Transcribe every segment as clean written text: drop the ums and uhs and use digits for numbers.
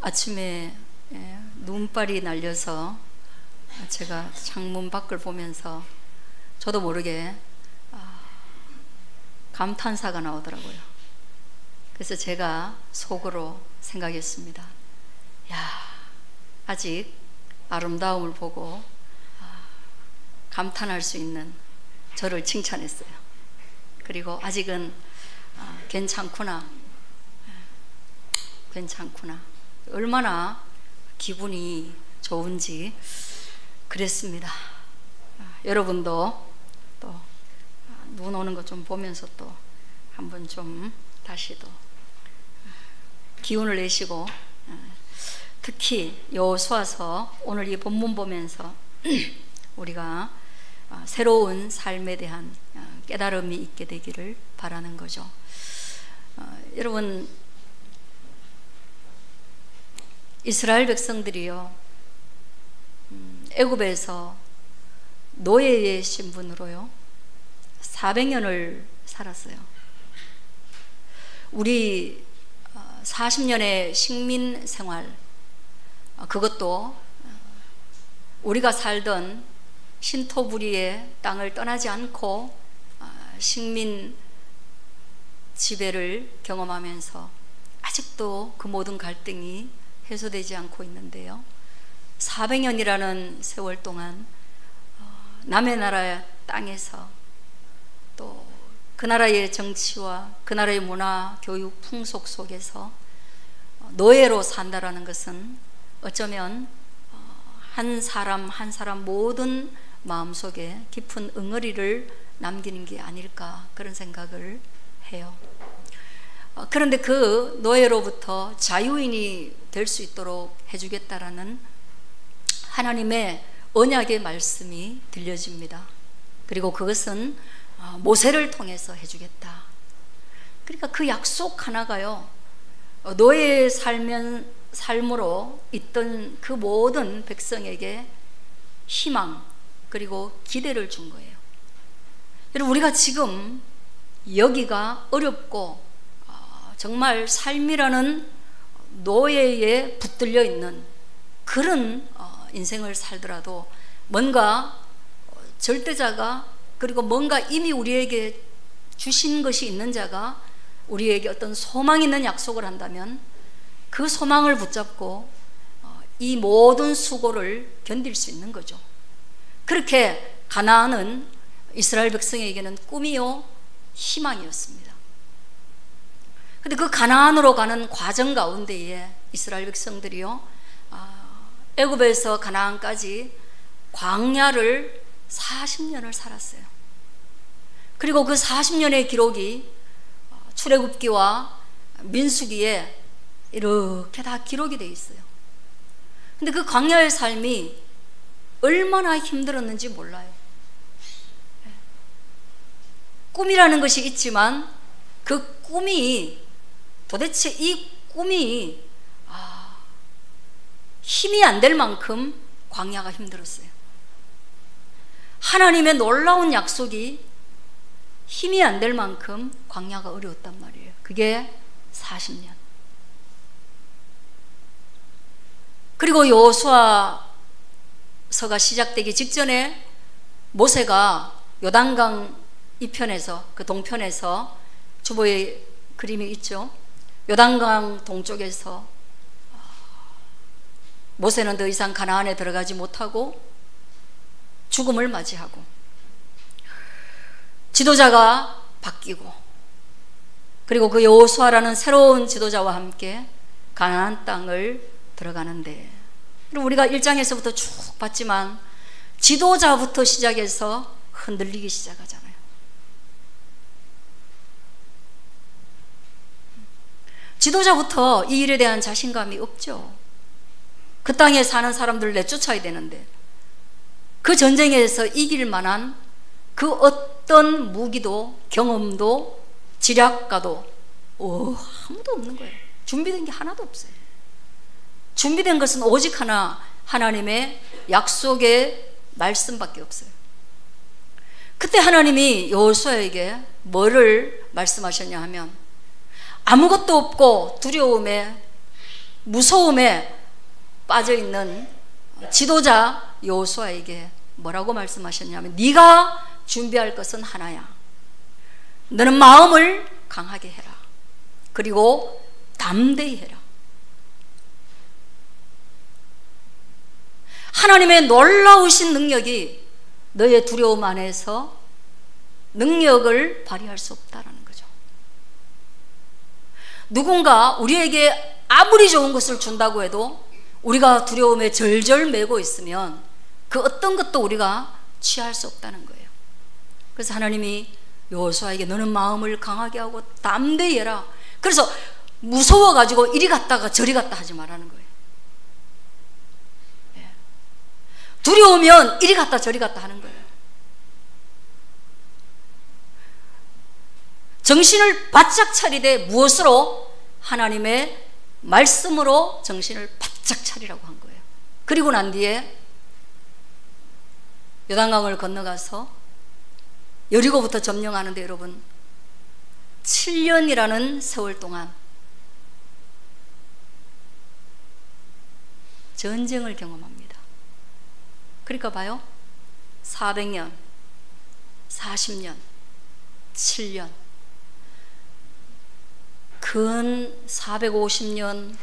아침에 눈발이 날려서 제가 창문 밖을 보면서 저도 모르게 감탄사가 나오더라고요. 그래서 제가 속으로 생각했습니다. 야, 아직 아름다움을 보고 감탄할 수 있는 저를 칭찬했어요. 그리고 아직은 괜찮구나, 괜찮구나. 얼마나 기분이 좋은지 그랬습니다. 여러분도 또 눈 오는 것 좀 보면서 또 한번 좀 다시 또 기운을 내시고, 특히 여호수아서 오늘 이 본문 보면서 우리가 새로운 삶에 대한 깨달음이 있게 되기를 바라는 거죠. 여러분, 이스라엘 백성들이요, 애굽에서 노예의 신분으로요 400년을 살았어요. 우리 40년의 식민 생활, 그것도 우리가 살던 신토부리의 땅을 떠나지 않고 식민 지배를 경험하면서 아직도 그 모든 갈등이 해소되지 않고 있는데요, 400년이라는 세월 동안 남의 나라 땅에서 또 그 나라의 정치와 그 나라의 문화, 교육, 풍속 속에서 노예로 산다라는 것은 어쩌면 한 사람 한 사람 모든 마음속에 깊은 응어리를 남기는 게 아닐까, 그런 생각을 해요. 그런데 그 노예로부터 자유인이 될 수 있도록 해주겠다라는 하나님의 언약의 말씀이 들려집니다. 그리고 그것은 모세를 통해서 해주겠다. 그러니까 그 약속 하나가요, 노예의 삶으로 있던 그 모든 백성에게 희망 그리고 기대를 준 거예요. 여러분, 우리가 지금 여기가 어렵고 정말 삶이라는 노예에 붙들려 있는 그런 인생을 살더라도 뭔가 절대자가, 그리고 뭔가 이미 우리에게 주신 것이 있는 자가 우리에게 어떤 소망 있는 약속을 한다면 그 소망을 붙잡고 이 모든 수고를 견딜 수 있는 거죠. 그렇게 가나안은 이스라엘 백성에게는 꿈이요 희망이었습니다. 근데 그 가나안으로 가는 과정 가운데에 이스라엘 백성들이요, 애굽에서 가나안까지 광야를 40년을 살았어요. 그리고 그 40년의 기록이 출애굽기와 민수기에 이렇게 다 기록이 되어 있어요. 근데 그 광야의 삶이 얼마나 힘들었는지 몰라요. 꿈이라는 것이 있지만 그 꿈이, 도대체 이 꿈이 힘이 안 될 만큼 광야가 힘들었어요. 하나님의 놀라운 약속이 힘이 안 될 만큼 광야가 어려웠단 말이에요. 그게 40년. 그리고 여호수아서가 시작되기 직전에 모세가 요단강 이편에서, 그 동편에서, 주보의 그림이 있죠. 요단강 동쪽에서 모세는 더 이상 가나안에 들어가지 못하고 죽음을 맞이하고 지도자가 바뀌고, 그리고 그 여호수아라는 새로운 지도자와 함께 가나안 땅을 들어가는데, 우리가 1장에서부터 쭉 봤지만 지도자부터 시작해서 흔들리기 시작하잖아요. 지도자부터 이 일에 대한 자신감이 없죠. 그 땅에 사는 사람들을 내쫓아야 되는데 그 전쟁에서 이길 만한 그 어떤 무기도 경험도 지략가도 아무도 없는 거예요. 준비된 게 하나도 없어요. 준비된 것은 오직 하나, 하나님의 약속의 말씀밖에 없어요. 그때 하나님이 여호수아에게 뭐를 말씀하셨냐 하면, 아무것도 없고 두려움에 무서움에 빠져 있는 지도자 여호수아에게 뭐라고 말씀하셨냐면, 네가 준비할 것은 하나야. 너는 마음을 강하게 해라. 그리고 담대히 해라. 하나님의 놀라우신 능력이 너의 두려움 안에서 능력을 발휘할 수 없다라는 거죠. 누군가 우리에게 아무리 좋은 것을 준다고 해도 우리가 두려움에 절절 매고 있으면 그 어떤 것도 우리가 취할 수 없다는 거예요. 그래서 하나님이 여호수아에게 너는 마음을 강하게 하고 담대히 해라. 그래서 무서워가지고 이리 갔다가 저리 갔다 하지 말라는 거예요. 두려우면 이리 갔다 저리 갔다 하는 거예요. 정신을 바짝 차리되 무엇으로? 하나님의 말씀으로 정신을 바짝 차리라고 한 거예요. 그리고 난 뒤에 요단강을 건너가서 여리고부터 점령하는데 여러분 7년이라는 세월 동안 전쟁을 경험합니다. 그러니까 봐요. 400년, 40년, 7년, 근 450년,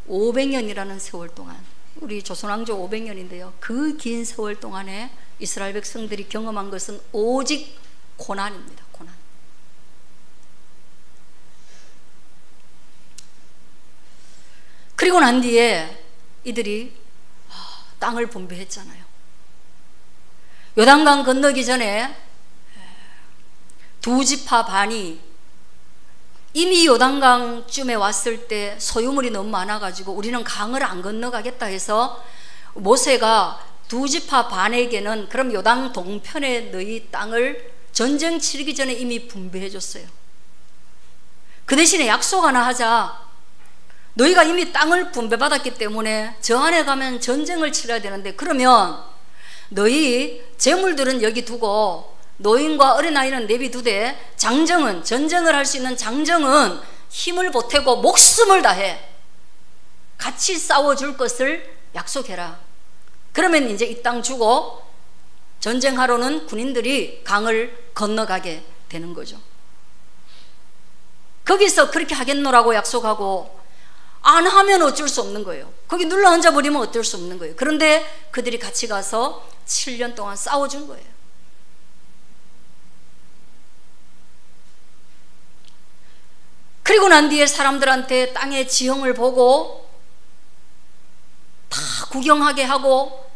500년이라는 세월 동안, 우리 조선왕조 500년인데요. 그 긴 세월 동안에 이스라엘 백성들이 경험한 것은 오직 고난입니다. 고난. 그리고 난 뒤에 이들이 땅을 분배했잖아요. 요단강 건너기 전에 두 지파 반이 이미 요단강쯤에 왔을 때 소유물이 너무 많아가지고 우리는 강을 안 건너가겠다 해서 모세가 두 지파 반에게는 그럼 요단 동편에 너희 땅을 전쟁 치르기 전에 이미 분배해 줬어요. 그 대신에 약속 하나 하자. 너희가 이미 땅을 분배받았기 때문에 저 안에 가면 전쟁을 치러야 되는데, 그러면 너희 재물들은 여기 두고 노인과 어린아이는 내비두되 장정은, 전쟁을 할 수 있는 장정은 힘을 보태고 목숨을 다해 같이 싸워줄 것을 약속해라. 그러면 이제 이 땅 주고 전쟁하러는 군인들이 강을 건너가게 되는 거죠. 거기서 그렇게 하겠노라고 약속하고 안 하면 어쩔 수 없는 거예요. 거기 눌러 앉아버리면 어쩔 수 없는 거예요. 그런데 그들이 같이 가서 7년 동안 싸워준 거예요. 그리고 난 뒤에 사람들한테 땅의 지형을 보고 다 구경하게 하고,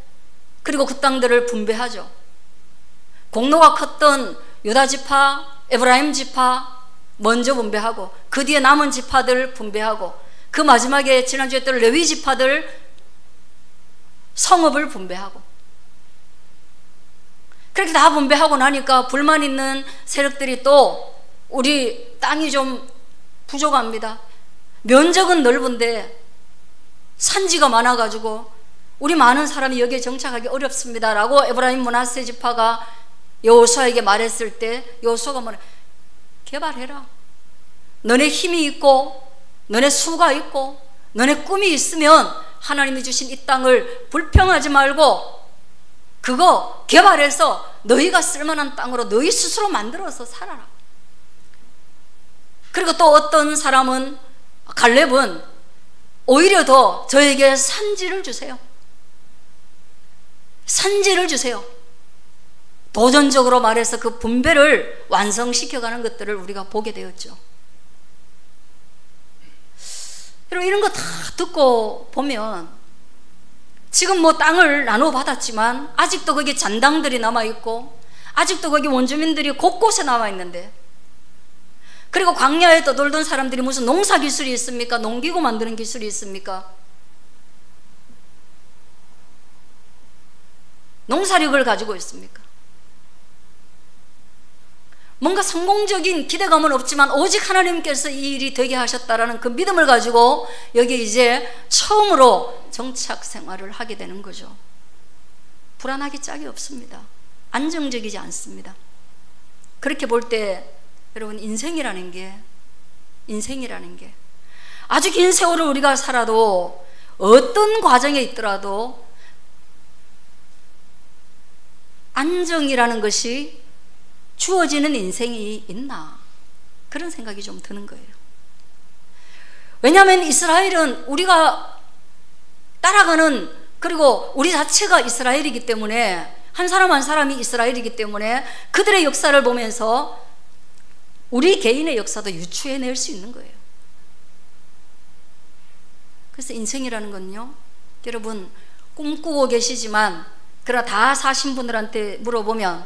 그리고 그 땅들을 분배하죠. 공로가 컸던 유다 지파, 에브라임 지파 먼저 분배하고, 그 뒤에 남은 지파들 분배하고, 그 마지막에 지난주에 했던 레위 지파들 성읍을 분배하고, 그렇게 다 분배하고 나니까 불만 있는 세력들이 또 우리 땅이 좀 부족합니다. 면적은 넓은데 산지가 많아가지고 우리 많은 사람이 여기에 정착하기 어렵습니다 라고 에브라임 므낫세 지파가 여호수아에게 말했을 때 여호수아가 뭐래? 개발해라. 너네 힘이 있고 너네 수가 있고 너네 꿈이 있으면 하나님이 주신 이 땅을 불평하지 말고 그거 개발해서 너희가 쓸만한 땅으로 너희 스스로 만들어서 살아라. 그리고 또 어떤 사람은, 갈렙은 오히려 더 저에게 산지를 주세요. 산지를 주세요. 도전적으로 말해서 그 분배를 완성시켜가는 것들을 우리가 보게 되었죠. 여러분, 이런 거 다 듣고 보면 지금 뭐 땅을 나눠받았지만 아직도 거기 잔당들이 남아있고 아직도 거기 원주민들이 곳곳에 남아있는데, 그리고 광야에 떠돌던 사람들이 무슨 농사 기술이 있습니까? 농기구 만드는 기술이 있습니까? 농사력을 가지고 있습니까? 뭔가 성공적인 기대감은 없지만 오직 하나님께서 이 일이 되게 하셨다라는 그 믿음을 가지고 여기 이제 처음으로 정착 생활을 하게 되는 거죠. 불안하기 짝이 없습니다. 안정적이지 않습니다. 그렇게 볼 때 여러분, 인생이라는 게 아주 긴 세월을 우리가 살아도 어떤 과정에 있더라도 안정이라는 것이 주어지는 인생이 있나, 그런 생각이 좀 드는 거예요. 왜냐하면 이스라엘은 우리가 따라가는, 그리고 우리 자체가 이스라엘이기 때문에, 한 사람 한 사람이 이스라엘이기 때문에 그들의 역사를 보면서 우리 개인의 역사도 유추해낼 수 있는 거예요. 그래서 인생이라는 건요, 여러분 꿈꾸고 계시지만, 그러나 다 사신 분들한테 물어보면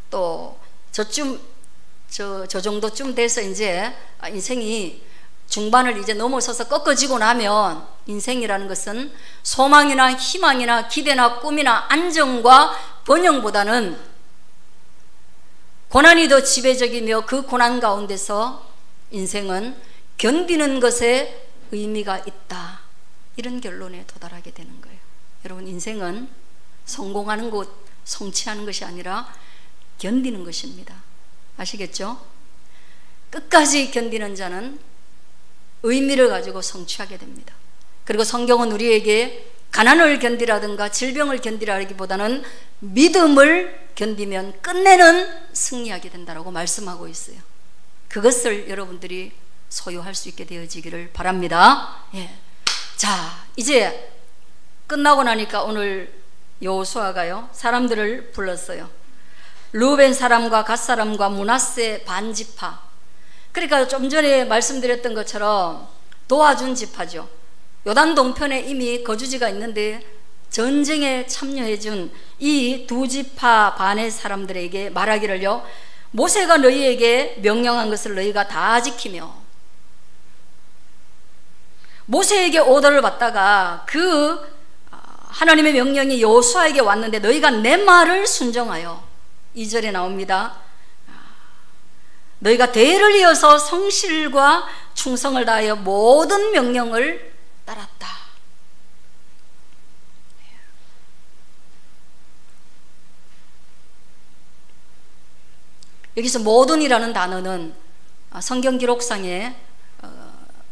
또 저 정도쯤 돼서 이제 인생이 중반을 이제 넘어서서 꺾어지고 나면, 인생이라는 것은 소망이나 희망이나 기대나 꿈이나 안정과 번영보다는 고난이 더 지배적이며, 그 고난 가운데서 인생은 견디는 것에 의미가 있다, 이런 결론에 도달하게 되는 거예요. 여러분, 인생은 성공하는 것, 성취하는 것이 아니라 견디는 것입니다. 아시겠죠? 끝까지 견디는 자는 의미를 가지고 성취하게 됩니다. 그리고 성경은 우리에게 가난을 견디라든가 질병을 견디라기보다는 믿음을 견디면 끝내는 승리하게 된다라고 말씀하고 있어요. 그것을 여러분들이 소유할 수 있게 되어지기를 바랍니다. 예. 자, 이제 끝나고 나니까 오늘 여호수아가요, 사람들을 불렀어요. 르우벤 사람과 갓 사람과 므낫세 반지파. 그러니까 좀 전에 말씀드렸던 것처럼 도와준 지파죠. 요단 동편에 이미 거주지가 있는데 전쟁에 참여해준 이 두 지파 반의 사람들에게 말하기를요, 모세가 너희에게 명령한 것을 너희가 다 지키며, 모세에게 오더를 받다가 그 하나님의 명령이 여호수아에게 왔는데 너희가 내 말을 순종하여, 2절에 나옵니다. 너희가 대를 이어서 성실과 충성을 다하여 모든 명령을 따랐다. 여기서 모든이라는 단어는 성경 기록상에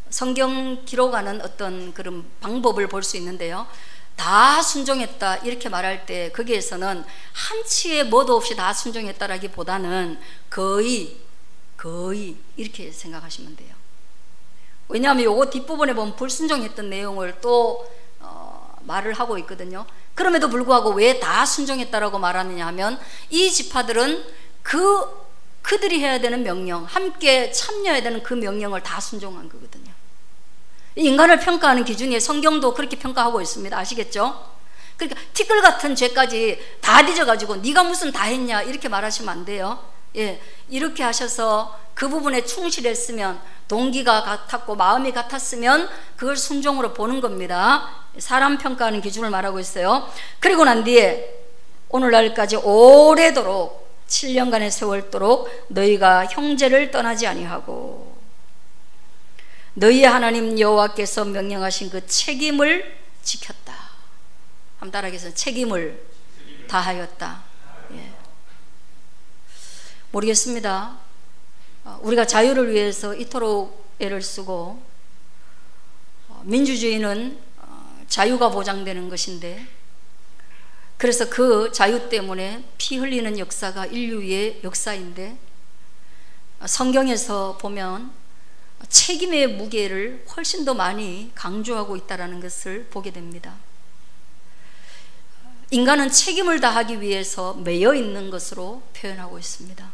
성경 기록하는 어떤 그런 방법을 볼 수 있는데요, 다 순종했다 이렇게 말할 때 거기에서는 한치의 뭐도 없이 다 순종했다라기보다는 거의 이렇게 생각하시면 돼요. 왜냐하면 요거 뒷부분에 보면 불순종했던 내용을 또 말을 하고 있거든요. 그럼에도 불구하고 왜 다 순종했다라고 말하느냐 하면, 이 지파들은 그들이 해야 되는 명령, 함께 참여해야 되는 그 명령을 다 순종한 거거든요. 인간을 평가하는 기준이 성경도 그렇게 평가하고 있습니다. 아시겠죠? 그러니까 티끌 같은 죄까지 다 뒤져가지고 네가 무슨 다 했냐 이렇게 말하시면 안 돼요. 예, 이렇게 하셔서 그 부분에 충실했으면, 동기가 같았고 마음이 같았으면 그걸 순종으로 보는 겁니다. 사람 평가하는 기준을 말하고 있어요. 그리고 난 뒤에 오늘날까지 오래도록 7년간의 세월도록 너희가 형제를 떠나지 아니하고 너희의 하나님 여호와께서 명령하신 그 책임을 지켰다. 한번 따라하겠습니다. 책임을 다하였다. 예. 모르겠습니다. 우리가 자유를 위해서 이토록 애를 쓰고, 민주주의는 자유가 보장되는 것인데, 그래서 그 자유 때문에 피 흘리는 역사가 인류의 역사인데, 성경에서 보면 책임의 무게를 훨씬 더 많이 강조하고 있다는 것을 보게 됩니다. 인간은 책임을 다하기 위해서 매여 있는 것으로 표현하고 있습니다.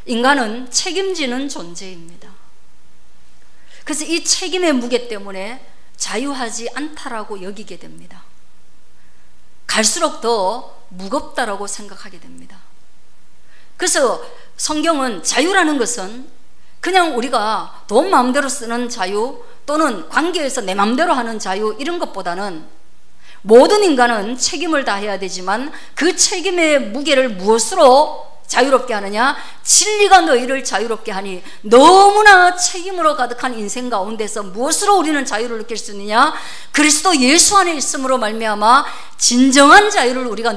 인간은 책임지는 존재입니다. 그래서 이 책임의 무게 때문에 자유하지 않다라고 여기게 됩니다. 갈수록 더 무겁다라고 생각하게 됩니다. 그래서 성경은 자유라는 것은 그냥 우리가 돈 마음대로 쓰는 자유, 또는 관계에서 내 마음대로 하는 자유, 이런 것보다는 모든 인간은 책임을 다해야 되지만 그 책임의 무게를 무엇으로 자유롭게 하느냐? 진리가 너희를 자유롭게 하니. 너무나 책임으로 가득한 인생 가운데서 무엇으로 우리는 자유를 느낄 수 있느냐? 그리스도 예수 안에 있음으로 말미암아 진정한 자유를 우리가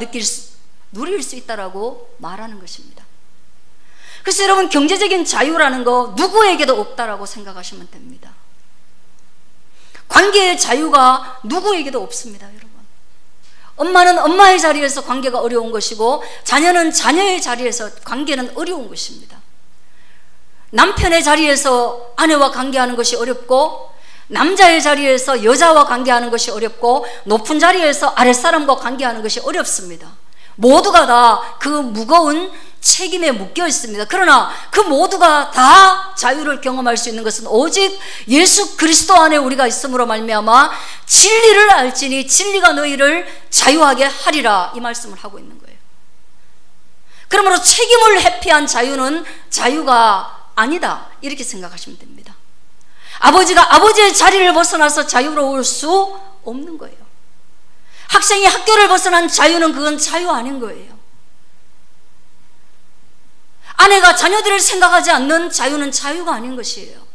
누릴 수 있다라고 말하는 것입니다. 그래서 여러분, 경제적인 자유라는 거 누구에게도 없다라고 생각하시면 됩니다. 관계의 자유가 누구에게도 없습니다, 여러분. 엄마는 엄마의 자리에서 관계가 어려운 것이고 자녀는 자녀의 자리에서 관계는 어려운 것입니다. 남편의 자리에서 아내와 관계하는 것이 어렵고, 남자의 자리에서 여자와 관계하는 것이 어렵고, 높은 자리에서 아랫사람과 관계하는 것이 어렵습니다. 모두가 다 그 무거운 책임에 묶여 있습니다. 그러나 그 모두가 다 자유를 경험할 수 있는 것은 오직 예수 그리스도 안에 우리가 있음으로 말미암아 진리를 알지니 진리가 너희를 자유하게 하리라, 이 말씀을 하고 있는 거예요. 그러므로 책임을 회피한 자유는 자유가 아니다, 이렇게 생각하시면 됩니다. 아버지가 아버지의 자리를 벗어나서 자유로울 수 없는 거예요. 학생이 학교를 벗어난 자유는 그건 자유 아닌 거예요. 아내가 자녀들을 생각하지 않는 자유는 자유가 아닌 것이에요.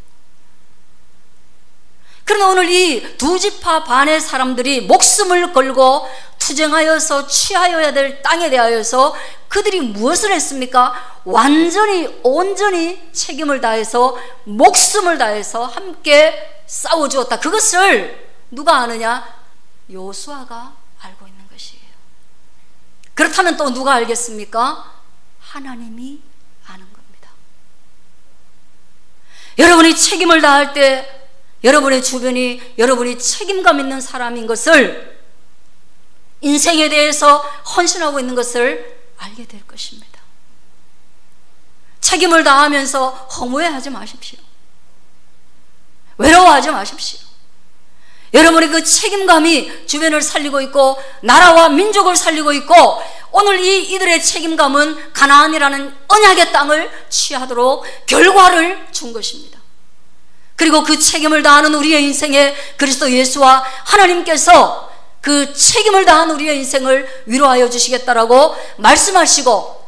그러나 오늘 이 두 지파 반의 사람들이 목숨을 걸고 투쟁하여서 취하여야 될 땅에 대하여서 그들이 무엇을 했습니까? 완전히 온전히 책임을 다해서 목숨을 다해서 함께 싸워주었다. 그것을 누가 아느냐? 여호수아가 알고 있는 것이에요. 그렇다면 또 누가 알겠습니까? 하나님이 아는 겁니다. 여러분이 책임을 다할 때 여러분의 주변이 여러분이 책임감 있는 사람인 것을, 인생에 대해서 헌신하고 있는 것을 알게 될 것입니다. 책임을 다하면서 허무해하지 마십시오. 외로워하지 마십시오. 여러분의 그 책임감이 주변을 살리고 있고 나라와 민족을 살리고 있고, 오늘 이들의 책임감은 가나안이라는 언약의 땅을 취하도록 결과를 준 것입니다. 그리고 그 책임을 다하는 우리의 인생에 그리스도 예수와 하나님께서 그 책임을 다한 우리의 인생을 위로하여 주시겠다라고 말씀하시고,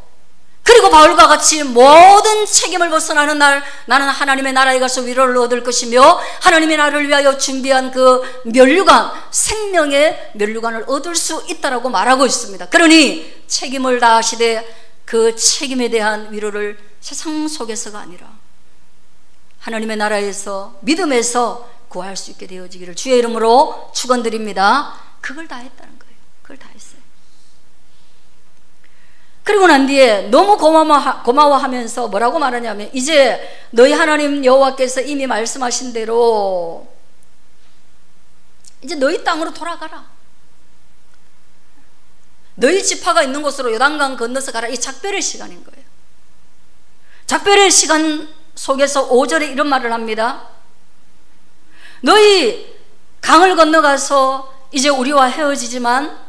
그리고 바울과 같이 모든 책임을 벗어나는 날 나는 하나님의 나라에 가서 위로를 얻을 것이며 하나님의 나라를 위하여 준비한 그 면류관, 생명의 면류관을 얻을 수 있다라고 말하고 있습니다. 그러니 책임을 다하시되 그 책임에 대한 위로를 세상 속에서가 아니라 하나님의 나라에서, 믿음에서 구할 수 있게 되어지기를 주의 이름으로 축원드립니다. 그걸 다 했다는 거예요. 그걸 다 했어요. 그리고 난 뒤에 너무 고마워하면서 뭐라고 말하냐면, 이제 너희 하나님 여호와께서 이미 말씀하신 대로 이제 너희 땅으로 돌아가라. 너희 지파가 있는 곳으로 요단강 건너서 가라. 이 작별의 시간인 거예요. 작별의 시간 속에서 5절에 이런 말을 합니다. 너희 강을 건너가서 이제 우리와 헤어지지만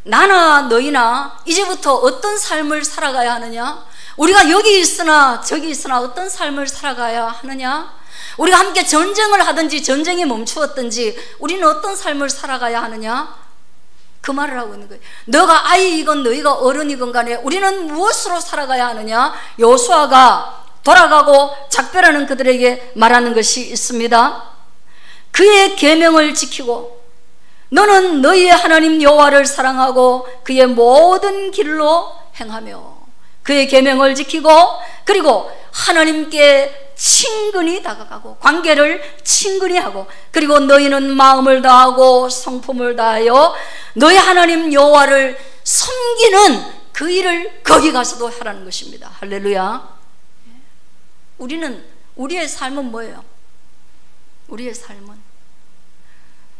나나 너희나 이제부터 어떤 삶을 살아가야 하느냐? 우리가 여기 있으나 저기 있으나 어떤 삶을 살아가야 하느냐? 우리가 함께 전쟁을 하든지 전쟁이 멈추었든지 우리는 어떤 삶을 살아가야 하느냐? 그 말을 하고 있는 거예요. 너가 아이이건 너희가 어른이건 간에 우리는 무엇으로 살아가야 하느냐? 여호수아가 돌아가고 작별하는 그들에게 말하는 것이 있습니다. 그의 계명을 지키고 너는 너희의 하나님 여호와를 사랑하고 그의 모든 길로 행하며 그의 계명을 지키고, 그리고 하나님께 친근히 다가가고 관계를 친근히 하고, 그리고 너희는 마음을 다하고 성품을 다하여 너희 하나님 여호와를 섬기는 그 일을 거기 가서도 하라는 것입니다. 할렐루야. 우리의 삶은 뭐예요? 우리의 삶은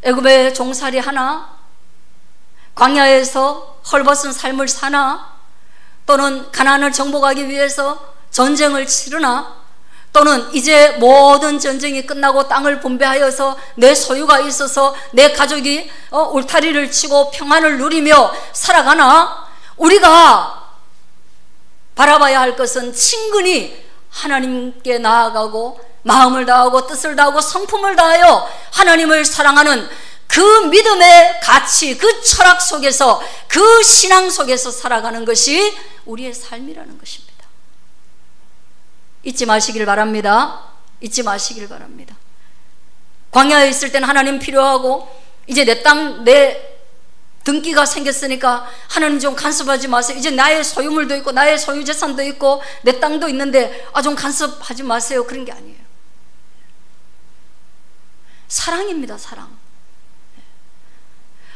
애굽의 종살이 하나, 광야에서 헐벗은 삶을 사나, 또는 가나안을 정복하기 위해서 전쟁을 치르나, 또는 이제 모든 전쟁이 끝나고 땅을 분배하여서 내 소유가 있어서 내 가족이 울타리를 치고 평안을 누리며 살아가나, 우리가 바라봐야 할 것은 친근히 하나님께 나아가고 마음을 다하고 뜻을 다하고 성품을 다하여 하나님을 사랑하는 그 믿음의 가치, 그 철학 속에서, 그 신앙 속에서 살아가는 것이 우리의 삶이라는 것입니다. 잊지 마시길 바랍니다. 잊지 마시길 바랍니다. 광야에 있을 때는 하나님 필요하고, 이제 내 땅, 내 등기가 생겼으니까 하나님 좀 간섭하지 마세요. 이제 나의 소유물도 있고 나의 소유재산도 있고 내 땅도 있는데 좀 간섭하지 마세요. 그런 게 아니에요. 사랑입니다. 사랑.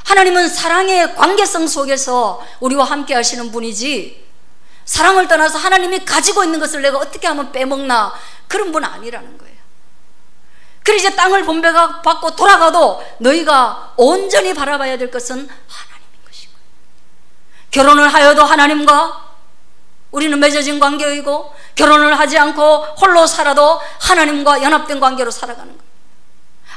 하나님은 사랑의 관계성 속에서 우리와 함께 하시는 분이지, 사랑을 떠나서 하나님이 가지고 있는 것을 내가 어떻게 하면 빼먹나, 그런 분 아니라는 거예요. 그래서 이제 땅을 분배받고 돌아가도 너희가 온전히 바라봐야 될 것은 하나님인 것이고, 결혼을 하여도 하나님과 우리는 맺어진 관계이고, 결혼을 하지 않고 홀로 살아도 하나님과 연합된 관계로 살아가는 거예요.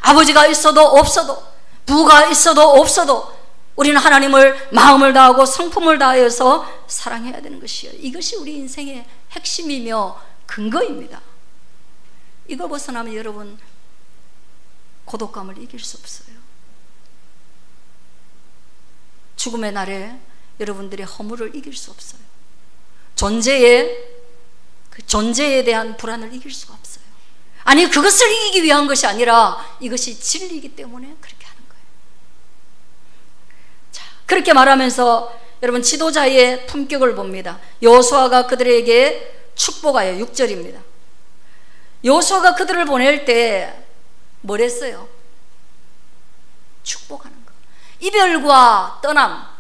아버지가 있어도 없어도, 부가 있어도 없어도 우리는 하나님을 마음을 다하고 성품을 다하여서 사랑해야 되는 것이에요. 이것이 우리 인생의 핵심이며 근거입니다. 이걸 벗어나면 여러분 고독감을 이길 수 없어요. 죽음의 날에 여러분들의 허물을 이길 수 없어요. 그 존재에 대한 불안을 이길 수가 없어요. 아니, 그것을 이기기 위한 것이 아니라 이것이 진리이기 때문에 그렇게 하는 거예요. 자, 그렇게 말하면서 여러분 지도자의 품격을 봅니다. 여호수아가 그들에게 축복하여 6절입니다. 여호수아가 그들을 보낼 때 뭘 했어요? 축복하는 거. 이별과 떠남,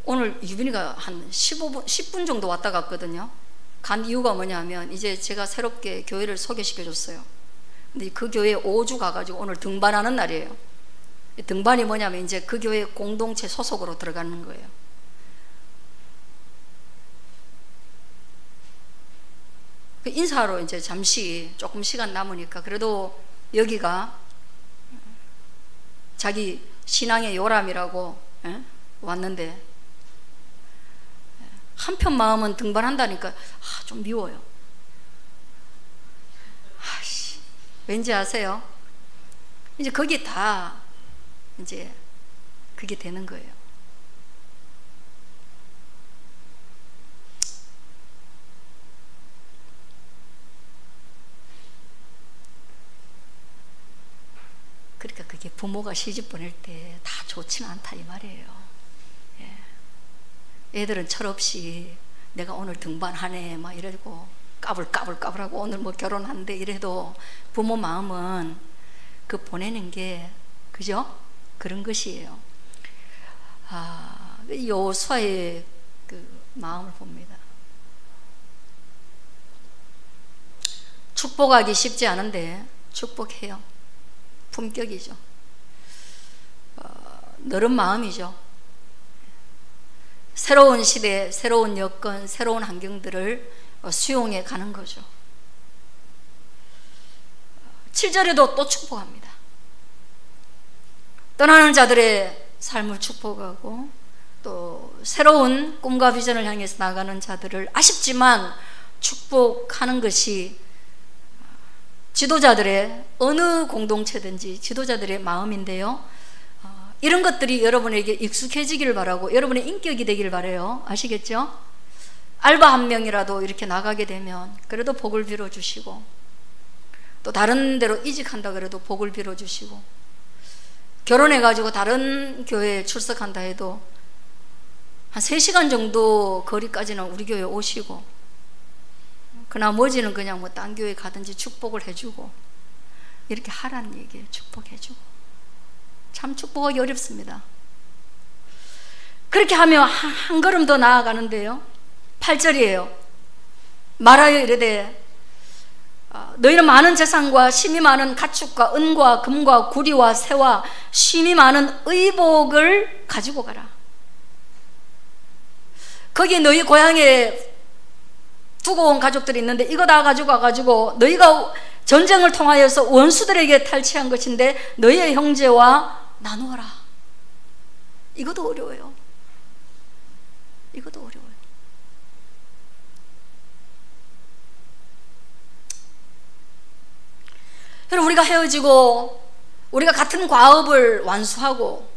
오늘 유빈이가 한 10분 정도 왔다 갔거든요. 간 이유가 뭐냐면 이제 제가 새롭게 교회를 소개시켜 줬어요. 근데 그 교회에 5주 가가지고 오늘 등반하는 날이에요. 등반이 뭐냐면 이제 그 교회 공동체 소속으로 들어가는 거예요. 그 인사로 이제 잠시 조금 시간 남으니까 그래도 여기가 자기 신앙의 요람이라고 왔는데, 한편 마음은 등반한다니까 좀 미워요. 왠지 아세요? 이제 거기 다 이제 그게 되는 거예요. 그러니까 그게 부모가 시집 보낼 때 다 좋지는 않다 이 말이에요. 애들은 철없이 내가 오늘 등반하네 막 이러고 까불까불하고 오늘 뭐 결혼한대 이래도 부모 마음은 그 보내는 게 그죠? 그런 것이에요. 여호수아의 그 마음을 봅니다. 축복하기 쉽지 않은데 축복해요. 품격이죠. 너른 마음이죠. 새로운 시대, 새로운 여건, 새로운 환경들을 수용해 가는 거죠. 7절에도 또 축복합니다. 떠나는 자들의 삶을 축복하고 또 새로운 꿈과 비전을 향해서 나가는 자들을 아쉽지만 축복하는 것이 지도자들의 어느 공동체든지 지도자들의 마음인데요. 이런 것들이 여러분에게 익숙해지기를 바라고 여러분의 인격이 되기를 바라요. 아시겠죠? 알바 한 명이라도 이렇게 나가게 되면 그래도 복을 빌어주시고, 또 다른 데로 이직한다 그래도 복을 빌어주시고, 결혼해가지고 다른 교회에 출석한다 해도 한 3시간 정도 거리까지는 우리 교회에 오시고, 그 나머지는 그냥 뭐 딴 교회 가든지 축복을 해주고, 이렇게 하라는 얘기예요. 축복해주고. 참 축복하기 어렵습니다. 그렇게 하면 한 걸음 더 나아가는데요. 8절이에요. 말하여 이르되 너희는 많은 재산과 심이 많은 가축과 은과 금과 구리와 새와 심이 많은 의복을 가지고 가라. 거기 너희 고향에 두고 온 가족들이 있는데 이거 다 가지고 와가지고 너희가 전쟁을 통하여서 원수들에게 탈취한 것인데 너희의 형제와 나누어라. 이것도 어려워요. 이것도 어려워요. 여러분, 우리가 헤어지고 우리가 같은 과업을 완수하고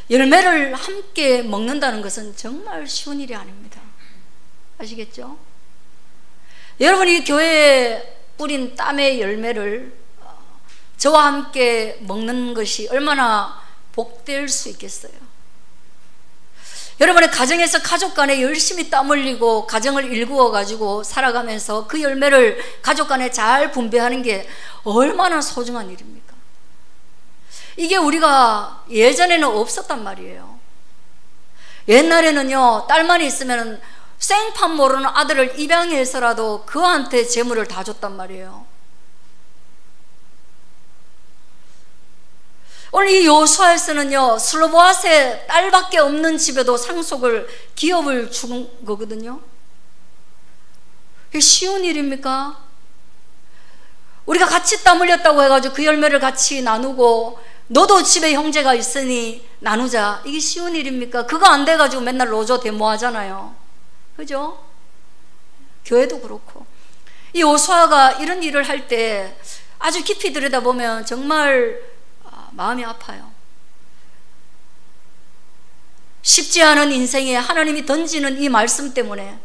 열매를 함께 먹는다는 것은 정말 쉬운 일이 아닙니다. 아시겠죠? 여러분이 교회에 뿌린 땀의 열매를 저와 함께 먹는 것이 얼마나 복될 수 있겠어요? 여러분의 가정에서 가족 간에 열심히 땀 흘리고 가정을 일구어 가지고 살아가면서 그 열매를 가족 간에 잘 분배하는 게 얼마나 소중한 일입니까? 이게 우리가 예전에는 없었단 말이에요. 옛날에는요, 딸만 있으면 생판 모르는 아들을 입양해서라도 그한테 재물을 다 줬단 말이에요. 오늘 이 여호수아에서는요, 슬로보앗의 딸밖에 없는 집에도 상속을, 기업을 준 거거든요. 이게 쉬운 일입니까? 우리가 같이 땀 흘렸다고 해가지고 그 열매를 같이 나누고, 너도 집에 형제가 있으니 나누자, 이게 쉬운 일입니까? 그거 안 돼가지고 맨날 노조 데모하잖아요. 그죠? 교회도 그렇고. 이 여호수아가 이런 일을 할 때 아주 깊이 들여다보면 정말 마음이 아파요. 쉽지 않은 인생에 하나님이 던지는 이 말씀 때문에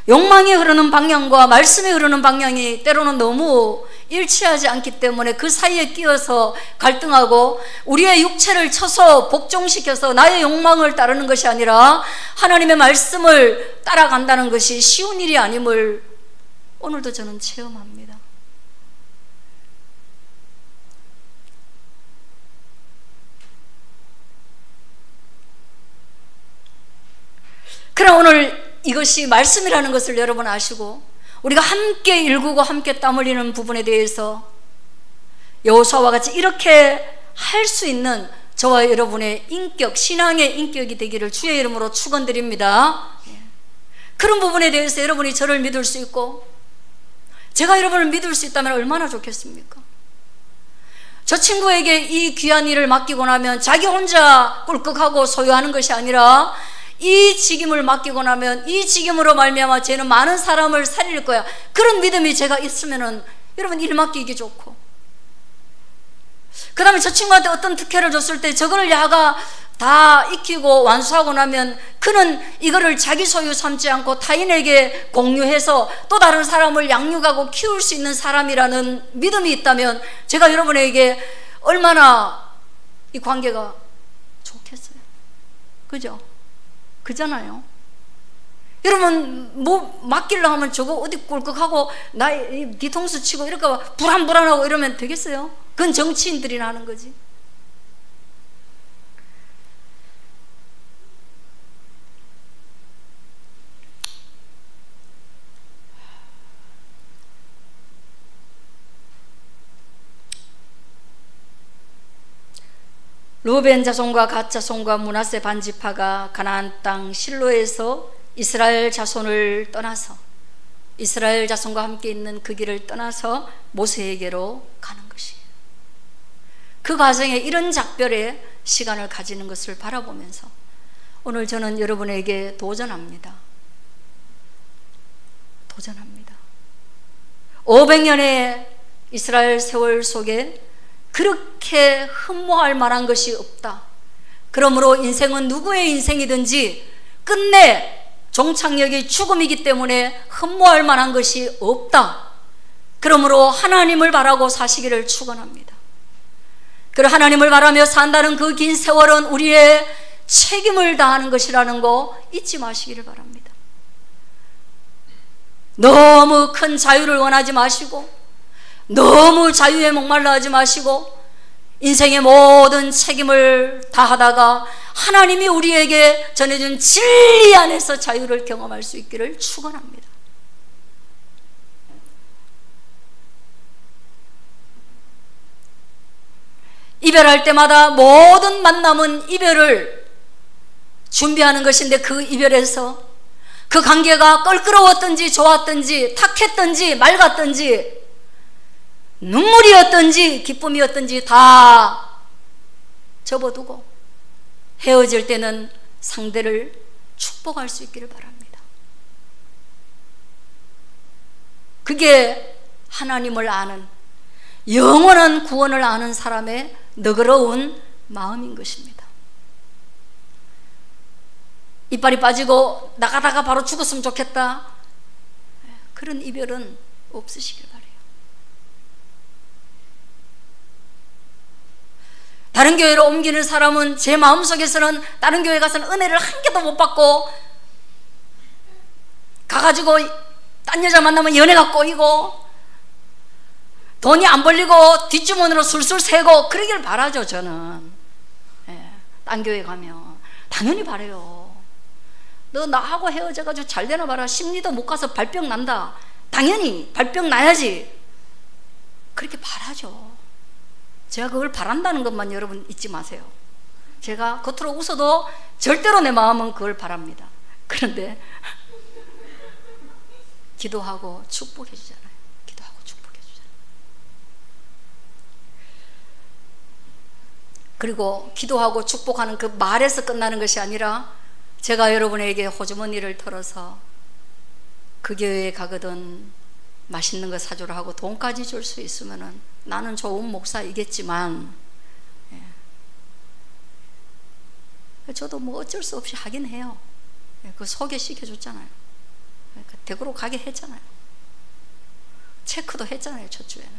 욕망이 흐르는 방향과 말씀이 흐르는 방향이 때로는 너무 일치하지 않기 때문에 그 사이에 끼어서 갈등하고 우리의 육체를 쳐서 복종시켜서 나의 욕망을 따르는 것이 아니라 하나님의 말씀을 따라간다는 것이 쉬운 일이 아님을 오늘도 저는 체험합니다. 그럼 오늘 이것이 말씀이라는 것을 여러분 아시고 우리가 함께 일구고 함께 땀 흘리는 부분에 대해서 여호수아와 같이 이렇게 할 수 있는 저와 여러분의 인격, 신앙의 인격이 되기를 주의 이름으로 축원드립니다. 그런 부분에 대해서 여러분이 저를 믿을 수 있고 제가 여러분을 믿을 수 있다면 얼마나 좋겠습니까? 저 친구에게 이 귀한 일을 맡기고 나면 자기 혼자 꿀꺽하고 소유하는 것이 아니라 이 직임을 맡기고 나면 이 직임으로 말미암아 쟤는 많은 사람을 살릴 거야, 그런 믿음이 제가 있으면은 여러분 일 맡기기 좋고, 그 다음에 저 친구한테 어떤 특혜를 줬을 때 저거를 야가 다 익히고 완수하고 나면 그는 이거를 자기 소유 삼지 않고 타인에게 공유해서 또 다른 사람을 양육하고 키울 수 있는 사람이라는 믿음이 있다면 제가 여러분에게 얼마나 이 관계가 좋겠어요. 그죠? 그잖아요. 여러분 뭐 맡기려 하면 저거 어디 꿀꺽하고 나 뒤통수 치고 이렇게 불안불안하고 이러면 되겠어요? 그건 정치인들이나 하는 거지. 루벤 자손과 갓 자손과 므낫세 반지파가 가나안 땅 실로에서 이스라엘 자손을 떠나서 이스라엘 자손과 함께 있는 그 길을 떠나서 모세에게로 가는 것이에요. 그 과정에 이런 작별의 시간을 가지는 것을 바라보면서 오늘 저는 여러분에게 도전합니다. 500년의 이스라엘 세월 속에 그렇게 흠모할 만한 것이 없다. 그러므로 인생은 누구의 인생이든지 끝내 종착역이 죽음이기 때문에 흠모할 만한 것이 없다. 그러므로 하나님을 바라고 사시기를 축원합니다. 그리고 하나님을 바라며 산다는 그 긴 세월은 우리의 책임을 다하는 것이라는 거 잊지 마시기를 바랍니다. 너무 큰 자유를 원하지 마시고 너무 자유에 목말라 하지 마시고 인생의 모든 책임을 다하다가 하나님이 우리에게 전해준 진리 안에서 자유를 경험할 수 있기를 축원합니다. 이별할 때마다 모든 만남은 이별을 준비하는 것인데 그 이별에서 그 관계가 껄끄러웠든지 좋았든지 탁했든지 맑았든지 눈물이었든지 기쁨이었든지 다 접어두고 헤어질 때는 상대를 축복할 수 있기를 바랍니다. 그게 하나님을 아는 영원한 구원을 아는 사람의 너그러운 마음인 것입니다. 이빨이 빠지고 나가다가 바로 죽었으면 좋겠다, 그런 이별은 없으시길 바랍니다. 다른 교회로 옮기는 사람은 제 마음속에서는 다른 교회 가서는 은혜를 한 개도 못 받고 가가지고 딴 여자 만나면 연애가 꼬이고 돈이 안 벌리고 뒷주머니로 술술 새고 그러길 바라죠. 저는 딴 교회 가면 당연히 바래요. 너 나하고 헤어져가지고 잘 되나 봐라. 심리도 못 가서 발병 난다. 당연히 발병 나야지. 그렇게 바라죠. 제가 그걸 바란다는 것만 여러분 잊지 마세요. 제가 겉으로 웃어도 절대로 내 마음은 그걸 바랍니다. 그런데 기도하고 축복해 주잖아요. 기도하고 축복해 주잖아요. 그리고 기도하고 축복하는 그 말에서 끝나는 것이 아니라 제가 여러분에게 호주머니를 털어서 그 교회에 가거든 맛있는 거 사주라 하고 돈까지 줄 수 있으면은 나는 좋은 목사이겠지만 저도 뭐 어쩔 수 없이 하긴 해요. 그 소개시켜줬잖아요. 댁으로 가게 했잖아요. 체크도 했잖아요. 첫 주에는.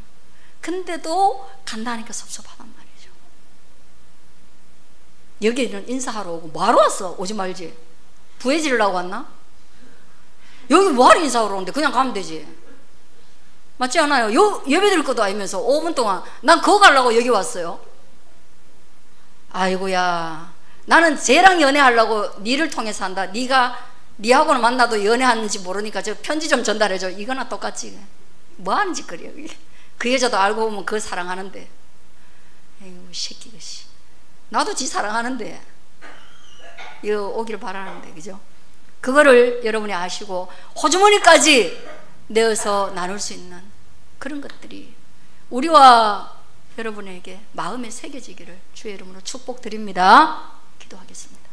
근데도 간다니까 섭섭하단 말이죠. 여기는 인사하러 오고 뭐하러 왔어? 오지 말지. 부해지려고 왔나? 여기 뭐하러 인사하러 오는데 그냥 가면 되지. 맞지 않아요? 예배 드릴 것도 아니면서 5분 동안 난 그거 가려고 여기 왔어요. 아이고야, 나는 쟤랑 연애하려고 니를 통해서 한다. 니하고는 만나도 연애하는지 모르니까 저 편지 좀 전달해줘. 이거나 똑같지. 뭐 하는 짓거리야 이게. 그 여자도 알고 보면 그 사랑하는데. 에이구 새끼 것이. 나도 지 사랑하는데 이거 오길 바라는데, 그죠? 그거를 여러분이 아시고 호주머니까지 내어서 나눌 수 있는 그런 것들이 우리와 여러분에게 마음에 새겨지기를 주의 이름으로 축복드립니다. 기도하겠습니다.